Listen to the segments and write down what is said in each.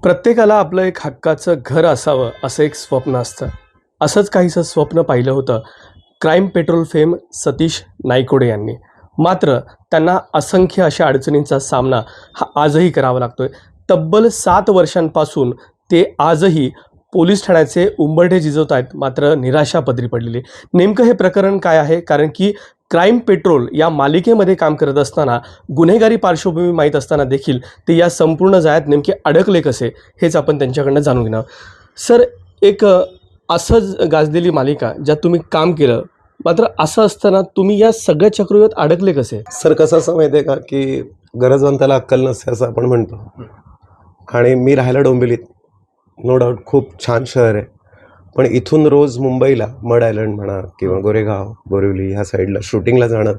प्रत्येकाला आपलं एक हक्काचं घर असावं असं एक स्वप्न असतं. असंच काहीसं स्वप्न पाहिलं होतं crime petrol fame Satish Naikode यांनी. मात्र त्यांना असंख्य अशा अडचणींचा सामना हा आजही करावा लागतोय. तब्बल 7 वर्षांपासून ते आजही पोलीस ठाण्याचे उंबरठे झिजवत आहेत, मात्र निराशा पदरी पडलेली. नेमकं हे प्रकरण काय आहे? कारण की क्राईम पेट्रोल या मालिकेमध्ये काम करत असताना गुन्हेगारी पार्श्वभूमी माहीत असताना देखील ते या संपूर्ण जाळ्यात नेमके अडकले कसे, हेच आपण त्यांच्याकडनं जाणून घेणार आहोत. सर, एक असंच गाजलेली मालिका ज्यात तुम्ही काम केलं, मात्र असं असताना तुम्ही या सगळ्या चक्रव्यूहात अडकले कसे? सर, कसं असं माहिती आहे का, की गरजवंताला अक्कल नसते असं आपण म्हणतो. आणि मी राहायला डोंबिवलीत, नो डाऊट खूप छान शहर आहे. पण इथून रोज मुंबईला मड आयलंड म्हणा किंवा गोरेगाव बोरिवली ह्या साईडला शूटिंगला जाणं,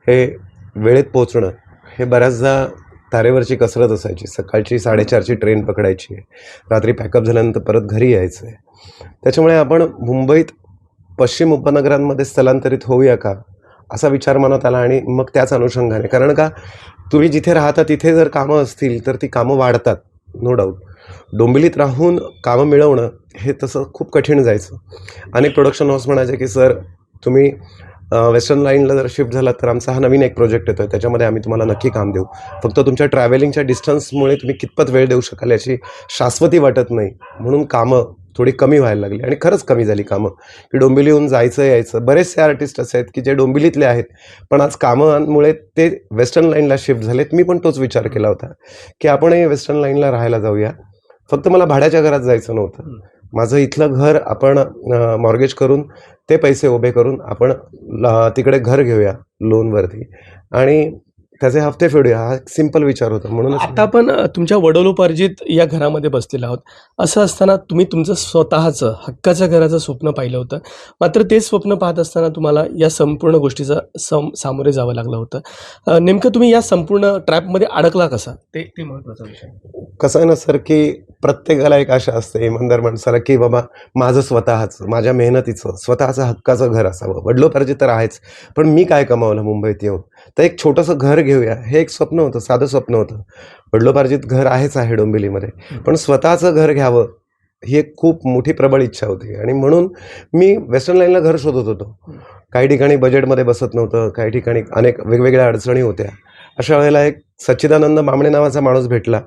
हे वेळेत पोचणं, हे बऱ्याचदा तारेवरची कसरत असायची. सकाळची 4:30ची ट्रेन पकडायची आहे, रात्री पॅकअप झाल्यानंतर परत घरी यायचं आहे. त्याच्यामुळे आपण मुंबईत पश्चिम उपनगरांमध्ये स्थलांतरित होऊया का असा विचार मनात आला. आणि मग त्याच अनुषंगाने, कारण का तुम्ही जिथे राहता तिथे जर कामं असतील तर ती कामं वाढतात, नो डाऊट. डोंबिवलीत राहून कामं मिळवणं हे तसं खूप कठीण जायचं. अनेक प्रोडक्शन हाऊस म्हणायचे की सर, तुम्ही वेस्टर्न लाईनला जर शिफ्ट झालात तर आमचा हा नवीन एक प्रोजेक्ट येतो आहे, त्याच्यामध्ये आम्ही तुम्हाला नक्की काम देऊ. फक्त तुमच्या ट्रॅव्हलिंगच्या डिस्टन्समुळे तुम्ही कितपत वेळ देऊ शकाल याची शाश्वती वाटत नाही, म्हणून कामं थोडी कमी व्हायला लागली. आणि खरंच कमी झाली कामं, की डोंबिवलीहून जायचं यायचं. बरेचसे आर्टिस्ट असे आहेत की जे डोंबिवलीतले आहेत, पण आज कामांमुळे ते वेस्टर्न लाईनला शिफ्ट झालेत. मी पण तोच विचार केला होता की आपणही वेस्टर्न लाईनला राहायला जाऊया. फक्त मला भाड्याच्या घरात जायचं नव्हतं. माझं इथलं घर आपण मॉर्गेज करून, ते पैसे उभे करून आपण तिकडे घर घेऊया लोनवरती आणि त्याचे हफ्ते फेडूया, हा एक सिंपल विचार होता. म्हणून आता आपण तुमच्या वडिलोपार्जित या घरामध्ये बसलेलो आहोत. असं असताना तुम्ही तुमचं स्वतःचं हक्काच्या घराचं स्वप्न पाहिलं होतं, मात्र ते स्वप्न पाहत असताना तुम्हाला या संपूर्ण गोष्टीचं सामोरे जावं लागलं होतं. नेमकं तुम्ही या संपूर्ण ट्रॅपमध्ये अडकला कसा, ते महत्त्वाचा विषय. कसं आहे ना सर, की प्रत्येकाला एक आशा असते इमानदार माणसाला, की बाबा माझं स्वतःचं, माझ्या मेहनतीचं स्वतःचं हक्काचं घर असावं. वडिलोपार्जित तर आहेच, पण मी काय कमावलं मुंबईत येऊन, तर एक छोटंसं घर घेऊया हे एक स्वप्न होतं, साधं स्वप्न होतं. वडिलोपार्जित घर आहेच आहे डोंबिवलीमध्ये, पण स्वतःचं घर घ्यावं ही एक खूप मोठी प्रबळ इच्छा होती. आणि म्हणून मी वेस्टर्न लाईनला घर शोधत होतो. काही ठिकाणी बजेटमध्ये बसत नव्हतं, काही ठिकाणी अनेक वेगवेगळ्या अडचणी होत्या. अशा वेळेला एक सच्चिदानंद मामणे नावाचा माणूस भेटला.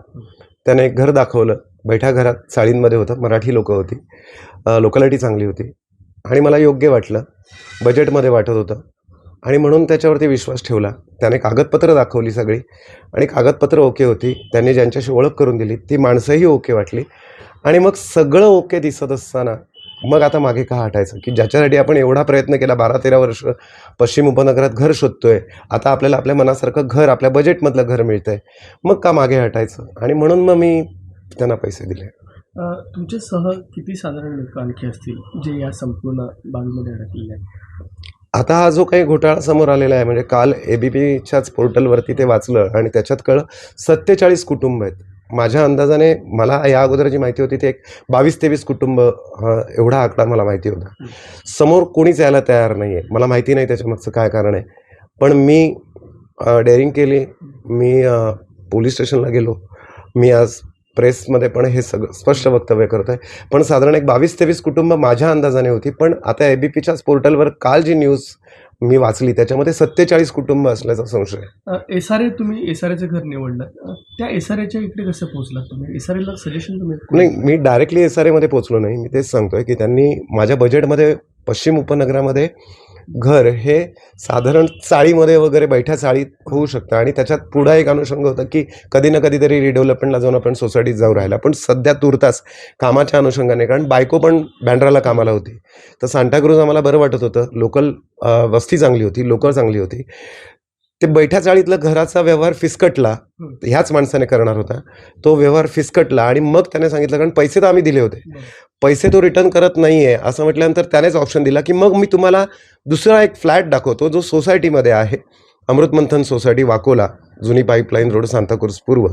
त्याने एक घर दाखवलं. बैठ्या घरात, चाळींमध्ये होतं, मराठी लोकं होती, लोकॅलिटी चांगली होती आणि मला योग्य वाटलं, बजेटमध्ये वाटत होतं. आणि म्हणून त्याच्यावरती विश्वास ठेवला. त्याने कागदपत्र दाखवली सगळी आणि कागदपत्र ओके होती. त्यांनी ज्यांच्याशी ओळख करून दिली ती माणसंही ओके वाटली. आणि मग सगळं ओके दिसत असताना मग आता मागे का हटायचं, की ज्याच्यासाठी आपण एवढा प्रयत्न केला, 12-13 वर्ष पश्चिम उपनगरात घर शोधतोय, आता आपल्याला आपल्या मनासारखं घर, आपल्या बजेटमधलं घर मिळतंय, मग का मागे हटायचं. आणि म्हणून मग मी त्यांना पैसे दिले. तुमच्यासह किती साधारण लोक आणखी असतील जे या संपूर्ण बाबीमध्ये अडकलेले आहेत? आता हा जो काही घोटाळा समोर आलेला आहे, म्हणजे काल ABPच्याच पोर्टलवरती ते वाचलं आणि त्याच्यात कळलं 47 कुटुंब आहेत. माझ्या अंदाजाने, मला या अगोदर जी माहिती होती ती एक 22-23 कुटुंब, एवढा आकडा मला माहिती होता. समोर कोणीच यायला तयार नाही आहे. मला माहिती नाही त्याच्यामागचं काय कारण आहे, पण मी डेअरिंग केली. मी पोलीस स्टेशनला गेलो. मी आज प्रेसमध्ये पण हे सगळं स्पष्ट वक्तव्य करतो आहे. पण साधारण एक 22-23 कुटुंब माझ्या अंदाजाने होती, पण आता ABPच्याच पोर्टलवर काल जी न्यूज मी वाचली त्याच्यामध्ये 47 कुटुंब असल्याचा संशय आहे. SRA, तुम्ही SRAचं घर निवडलं, त्या SRAच्या इकडे कसं पोहोचलात तुम्ही? SRAला सजेशन तुम्ही? नाही, मी डायरेक्टली SRAमध्ये पोचलो नाही. मी तेच सांगतोय की त्यांनी माझ्या बजेटमध्ये पश्चिम उपनगरामध्ये घर हे साधारण चाळीमध्ये वगैरे, बैठ्या चाळीत होऊ शकतं. आणि त्याच्यात पुढं एक अनुषंग होतं की कधी ना कधीतरी रिडेव्हलपमेंटला जाऊन आपण सोसायटीत जाऊ राहिला. पण सध्या तुर्तास कामाच्या अनुषंगाने, कारण बायको पण बँड्राला कामाला होती, तर सांताक्रूज आम्हाला बरं वाटत होतं. लोकल वस्ती चांगली होती, लोकं चांगली होती. ते बैठ्या चाळीतलं घराचा व्यवहार फिसकटला, ह्याच माणसाने करणार होता. तो व्यवहार फिसकटला आणि मग त्याने सांगितलं, कारण पैसे तर आम्ही दिले होते, पैसे तो रिटर्न करत नाही आहे असं म्हटल्यानंतर त्यानेच ऑप्शन दिला की मग मी तुम्हाला दुसरा एक फ्लॅट दाखवतो जो सोसायटीमध्ये आहे, अमृतमंथन सोसायटी, वाकोला, जुनी पाईपलाईन रोड, सांताक्रूज पूर्व.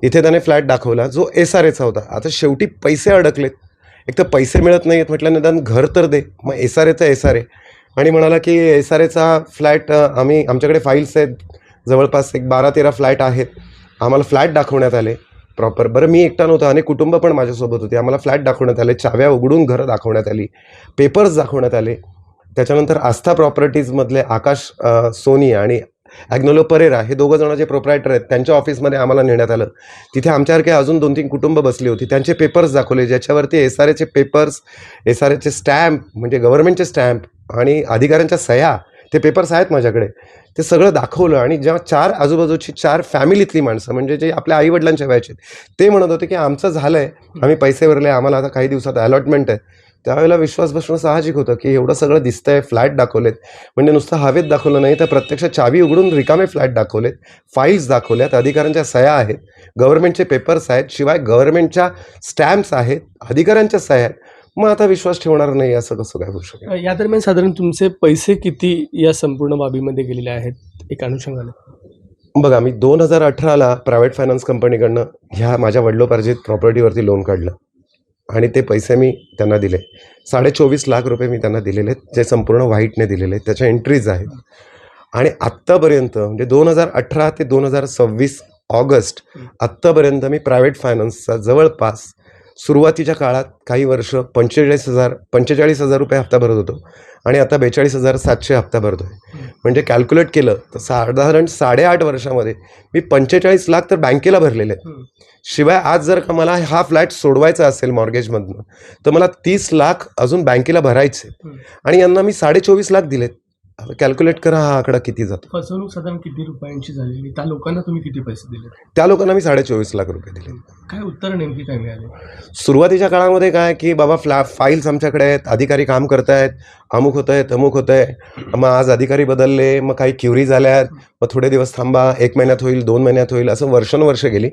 इथे त्याने फ्लॅट दाखवला जो SRAचा होता. आता शेवटी पैसे अडकलेत. एक तर पैसे मिळत नाही आहेत म्हटलं, निदान घर तर दे. मग SRAचा SRA आणि म्हणाला की SRAचा फ्लॅट आमच्याकडे फाईल्स आहेत, जवळपास एक 12-13 फ्लॅट आहेत. आम्हाला फ्लॅट दाखवण्यात आले. प्रॉपर. बरं मी एकटा नव्हतो, अनेक कुटुंब पण माझ्यासोबत होती. आम्हाला फ्लॅट दाखवण्यात आले, चाव्या उघडून घरं दाखवण्यात आली, पेपर्स दाखवण्यात आले. त्याच्यानंतर आस्था प्रॉपर्टीजमधले आकाश सोनी आणि ॲग्नोलो परेरा हे दोघं जण जे प्रोप्रायटर आहेत त्यांच्या ऑफिसमध्ये आम्हाला नेण्यात आलं. तिथे आमच्यासारखे अजून 2-3 कुटुंब बसली होती. त्यांचे पेपर्स दाखवले, ज्याच्यावरती SRAचे पेपर्स, SRAचे स्टॅम्प म्हणजे गव्हर्नमेंटचे स्टॅम्प आणि अधिकाऱ्यांच्या सह्या, ते पेपर्स आहेत माझ्याकडे. ते सगळं दाखवलं आणि जेव्हा 4 आजूबाजूची 4 फॅमिलीतली माणसं म्हणजे जे आपल्या आईवडिलांच्या वयाचे ते म्हणत होते की आमचं झालं आहे, आम्ही पैसे भरले, आम्हाला आता काही दिवसात अलॉटमेंट आहे, त्यावेळेला विश्वास बसणं साहजिक होतं की एवढं सगळं दिसतंय, फ्लॅट दाखवलेत, म्हणजे नुसतं हवेत दाखवलं नाही तर प्रत्यक्ष चावी उघडून रिकामे फ्लॅट दाखवलेत, फाईल्स दाखवल्यात, अधिकाऱ्यांच्या सह्या आहेत, गव्हर्नमेंटचे पेपर्स आहेत, शिवाय गव्हर्नमेंटच्या स्टॅम्प्स आहेत, अधिकाऱ्यांच्या सह्या आहेत. मग आता विश्वास ठेवणार नाही असं कसं काय होऊ शकेल? या दरम्यान साधारण तुमचे पैसे किती या संपूर्ण बाबीमध्ये गेलेले आहेत एक अनुषंगाने? बघा, मी 2018ला प्रायव्हेट फायनान्स कंपनीकडनं ह्या माझ्या वडिलोपार्जित प्रॉपर्टीवरती लोन काढलं आणि ते पैसे मी त्यांना दिले. 24.5 लाख रुपये मी त्यांना दिलेले आहेत, जे संपूर्ण व्हाईटने दिलेले आहेत, त्याच्या एंट्रीज आहेत. आणि आत्तापर्यंत म्हणजे 2018 ते 2026 ऑगस्ट आत्तापर्यंत मी प्रायव्हेट फायनान्सचा जवळपास सुरुवातीच्या काळात काही वर्ष 45,000 रुपये हप्ता भरत होतो आणि आता 42,700 हप्ता भरतो आहे. म्हणजे कॅल्क्युलेट केलं तर साधारण 8.5 वर्षामध्ये मी 45 लाख तर बँकेला भरलेले आहेत. शिवाय आज जर का मला हा फ्लॅट सोडवायचा असेल मॉर्गेजमधनं तर मला 30 लाख अजून बँकेला भरायचे आणि यांना मी 24.5 लाख दिलेत. कॅल्क्युलेट करा हा आकडा किती जातो. फसवणूक साधारण किती रुपयांची झालेली? त्या लोकांना तुम्ही किती पैसे दिले? त्या लोकांना मी 24.5 लाख रुपये दिले. काय उत्तर नेमकी काय मिळाले? सुरुवातीच्या काळामध्ये काय की बाबा फाईल्स आमच्याकडे आहेत, अधिकारी काम करत आहेत, अमुक होतं आहे, तमुक होतं आहे. मग आज अधिकारी बदलले, मग काही क्युरी झाल्यात, मग थोडे दिवस थांबा, 1 महिन्यात होईल, 2 महिन्यात होईल, असं वर्षानुवर्ष गेली.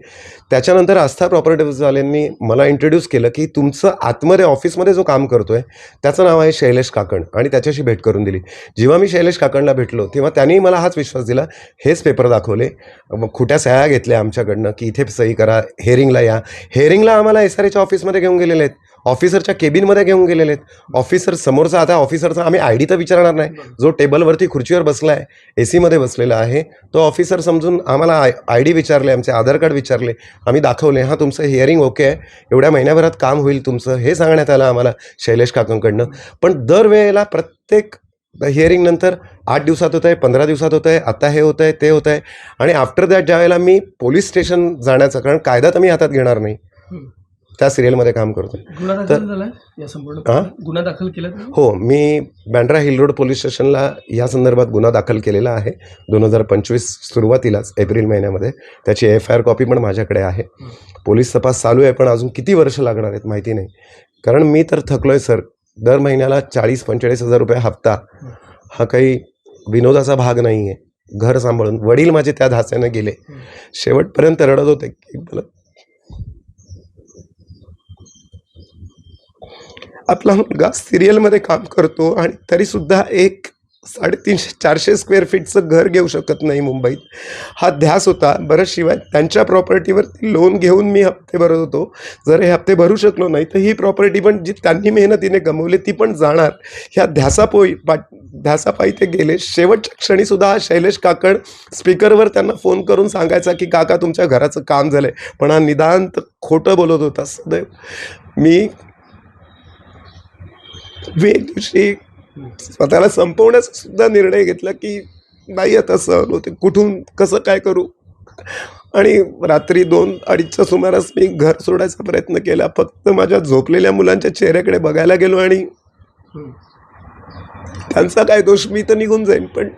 त्याच्यानंतर आस्था प्रॉपर्टीजवाल्यांनी मला इंट्रोड्यूस केलं की तुमचं आतमध्ये ऑफिसमध्ये जो काम करतोय त्याचं नाव आहे शैलेश काकण आणि त्याच्याशी भेट करून दिली. जेव्हा मी शैलेश काकणला भेटलो तेव्हा त्यांनी मला हाच विश्वास दिला. हेच पेपर दाखवले, मग खोट्या सह्या घेतल्या आमच्याकडनं की इथे सही करा, हेअरिंगला या. हेअरिंगला आम्हाला SRAच्या ऑफिसमध्ये घेऊन गेलेले आहेत, ऑफिसरच्या केबिनमध्ये घेऊन गेलेले आहेत. ऑफिसर समोरचा, आता ऑफिसरचा आम्ही ID तर विचारणार नाही, जो टेबलवरती खुर्चीवर बसला आहे, AC मध्ये बसलेला आहे, तो ऑफिसर समजून आम्हाला ID विचारले, आमचे आधार कार्ड विचारले, आम्ही दाखवले, हां तुमचं हिअरिंग ओके आहे, एवढ्या महिन्याभरात काम होईल तुमचं, हे सांगण्यात आलं आम्हाला शैलेश काकांकडनं. पण दरवेळेला प्रत्येक हिअरिंग नंतर 8 दिवसात होतं आहे, 15 दिवसात होतं आहे, आता हे होतं आहे, ते होतं आहे. आणि आफ्टर दॅट ज्यावेळेला मी पोलीस स्टेशन जाण्याचं, कारण कायदा तर मी हातात घेणार नाही, त्या सिरियलमध्ये काम करतो. गुन्हा दाखल झाला या संपूर्ण? गुन्हा दाखल केला? हो, मी बँड्रा हिल रोड पोलीस स्टेशनला या संदर्भात गुन्हा दाखल केलेला आहे 2025 सुरुवातीलाच एप्रिल महिन्यामध्ये. त्याची FIR कॉपी पण माझ्याकडे आहे. पोलीस तपास चालू आहे, पण अजून किती वर्ष लागणार आहेत माहिती नाही. कारण मी तर थकलोय सर. दर महिन्याला 40-45 हजार रुपये हप्ता हा काही विनोदाचा भाग नाही आहे. घर सांभाळून वडील माझे त्या धास्याने गेले, शेवटपर्यंत रडत होते की मला आपला मुलगा सिरियलमध्ये काम करतो आणि तरीसुद्धा एक 350-400 स्क्वेअर फीटचं घर घेऊ शकत नाही मुंबईत, हा ध्यास होता. बरं, शिवाय त्यांच्या प्रॉपर्टीवरती लोन घेऊन मी हप्ते भरत होतो. जर हे हप्ते भरू शकलो नाही तर ही प्रॉपर्टी पण जी त्यांनी मेहनतीने गमवली ती पण जाणार. ह्या ध्यासापायी ते गेले. शेवटच्या क्षणीसुद्धा हा शैलेश काकड स्पीकरवर त्यांना फोन करून सांगायचा की काका तुमच्या घराचं काम झालं आहे, पण हा निदांत खोटं बोलत होता सदैव. मी एक दिवशी स्वतःला संपवण्याचा सुद्धा निर्णय घेतला की नाही आता सहन होते, कुठून कसं काय करू. आणि रात्री 2-2:30च्या सुमारास मी घर सोडायचा प्रयत्न केला. फक्त माझ्या झोपलेल्या मुलांच्या चेहऱ्याकडे बघायला गेलो आणि त्यांचा काय दोष, मी तर निघून जाईन, पण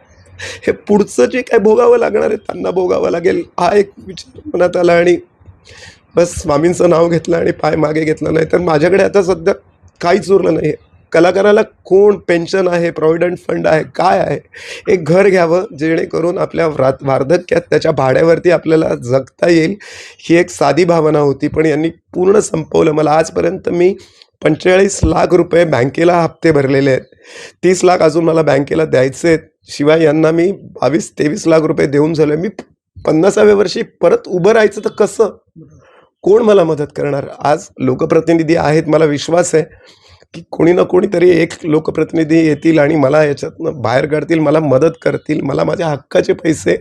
हे पुढचं जे काय भोगावं लागणार आहे त्यांना भोगावं लागेल, हा एक विचार मनात आला. आणि बस स्वामींचं नाव घेतलं आणि पाय मागे घेतला. नाही तर माझ्याकडे आता सध्या काहीच उरलं नाही. कलाकाराला कोण पेन्शन आहे, प्रॉव्हिडंट फंड आहे, काय आहे? एक घर घ्यावं जेणेकरून आपल्या वार्धक्यात त्याच्या भाड्यावरती आपल्याला जगता येईल, ही एक साधी भावना होती. पण यांनी पूर्ण संपवलं. मला आजपर्यंत मी 45 लाख रुपये बँकेला हप्ते भरलेले आहेत. 30 लाख अजून मला बँकेला द्यायचे आहेत. शिवाय यांना मी 22-23 लाख रुपये देऊन झालो. मी 50व्या वर्षी परत उभं राहायचं तर कसं? कोण मला मदत करणार? आज लोकप्रतिनिधी आहेत, मला विश्वास आहे की कोणी ना कोणीतरी एक लोकप्रतिनिधी येतील आणि मला याच्यातनं बाहेर काढतील, मला मदत करतील, मला माझ्या हक्काचे पैसे,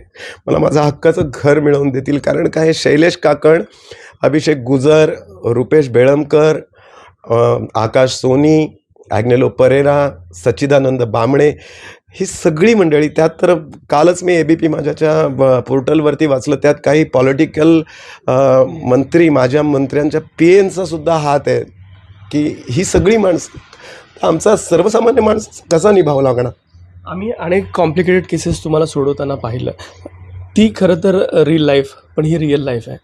मला माझं हक्काचं घर मिळवून देतील. कारण काय, शैलेश काकण अभिषेक गुजर, रुपेश बेळमकर, आकाश सोनी, ॲग्नेलो परेरा, सच्चिदानंद बामणे, ही सगळी मंडळी. त्यात तर कालच मी ABP माझ्याच्या पोर्टलवरती वाचलं, त्यात काही पॉलिटिकल मंत्री, माझ्या मंत्र्यांच्या PNचा सुद्धा हात आहे, की ही सगळी माणसं आमचा सर्वसामान्य माणूस कसा निभावं लागणार. आम्ही अनेक कॉम्प्लिकेटेड केसेस तुम्हाला सोडवताना पाहिलं. ती खरं तर रिअल लाईफ, पण ही रिअल लाईफ आहे.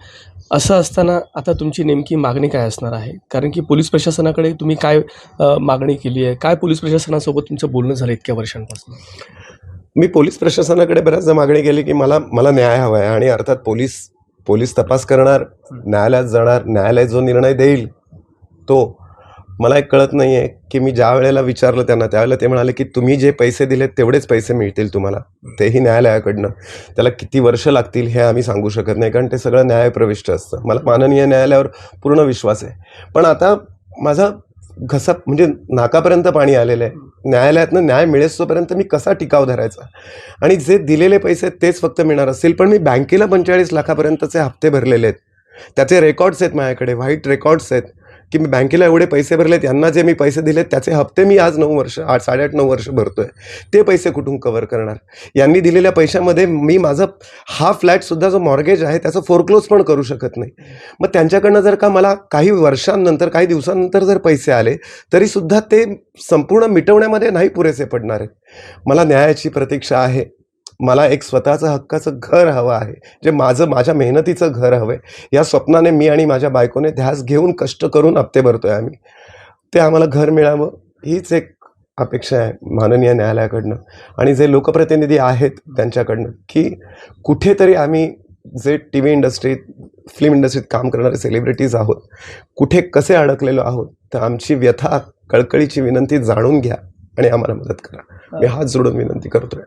असं असताना आता तुमची नेमकी मागणी काय असणार आहे? कारण की पोलीस प्रशासनाकडे तुम्ही काय मागणी केली आहे? काय पोलीस प्रशासनासोबत तुमचं बोलणं झालं इतक्या वर्षांपासून? मी पोलीस प्रशासनाकडे बऱ्याचदा मागणी केली की मला न्याय हवा आहे, आणि अर्थात पोलीस तपास करणार, न्यायालयात जाणार, न्यायालय जो निर्णय देईल तो. मला एक कळत नाही आहे की मी ज्या वेळेला विचारलं त्यांना, त्यावेळेला ते म्हणाले की तुम्ही जे पैसे दिलेत तेवढेच पैसे मिळतील तुम्हाला, तेही न्यायालयाकडनं. त्याला किती वर्ष लागतील हे आम्ही सांगू शकत नाही, कारण ते सगळं न्यायप्रविष्ट असतं. मला माननीय न्यायालयावर पूर्ण विश्वास आहे, पण आता माझा घसा म्हणजे नाकापर्यंत पाणी आलेलं आहे. न्यायालयातनं न्याय मिळेस तोपर्यंत मी कसा टिकाव धरायचा? आणि जे दिलेले पैसे तेच फक्त मिळणार असतील, पण मी बँकेला 45 लाखापर्यंतचे हप्ते भरलेले आहेत. त्याचे रेकॉर्ड्स आहेत माझ्याकडे, व्हाईट रेकॉर्ड्स आहेत की मी बँकेला एवढे पैसे भरलेत, यांना जे मी पैसे दिलेत त्याचे हप्ते मी आज 9 वर्ष 8-9 वर्ष भरतोय. ते पैसे कुठून कव्हर करणार? यांनी दिलेल्या पैशामध्ये मी माझं हा फ्लॅटसुद्धा जो मॉर्गेज आहे त्याचं फोरक्लोज पण करू शकत नाही. मग त्यांच्याकडनं जर का मला काही वर्षांनंतर, काही दिवसांनंतर जर पैसे आले तरीसुद्धा ते संपूर्ण मिटवण्यामध्ये नाही पुरेसे पडणार आहेत. मला न्यायाची प्रतीक्षा आहे. मला एक स्वतःचं हक्काचं घर हवं आहे, जे माझ्या मेहनतीचं घर हवं आहे. या स्वप्नाने मी आणि माझ्या बायकोने ध्यास घेऊन कष्ट करून हप्ते भरतोय आम्ही. ते आम्हाला घर मिळावं हीच एक अपेक्षा आहे माननीय न्यायालयाकडनं आणि जे लोकप्रतिनिधी आहेत त्यांच्याकडनं, की कुठेतरी आम्ही जे TV इंडस्ट्रीत, फिल्म इंडस्ट्रीत काम करणारे सेलिब्रिटीज आहोत, कुठे कसे अडकलेलो आहोत, तर आमची व्यथा, कळकळीची विनंती जाणून घ्या आणि आम्हाला मदत करा. मी हात जोडून विनंती करतोय.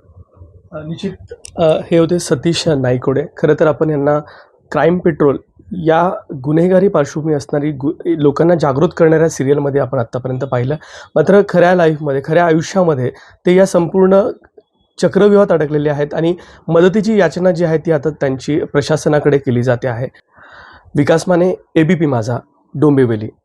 निश्चित हे होते सतीश नाईकोडे. खरं तर आपण यांना क्राईम पेट्रोल या गुन्हेगारी पार्श्वभूमी असणारी लोकांना जागृत करणाऱ्या सिरियलमध्ये आपण आत्तापर्यंत पाहिलं. मात्र खऱ्या लाईफमध्ये, खऱ्या आयुष्यामध्ये ते या संपूर्ण चक्रव्यूहात अडकलेले आहेत आणि मदतीची याचना जी आहे ती आता त्यांची प्रशासनाकडे केली जाते आहे. विकास माने, ABP माझा, डोंबिवली.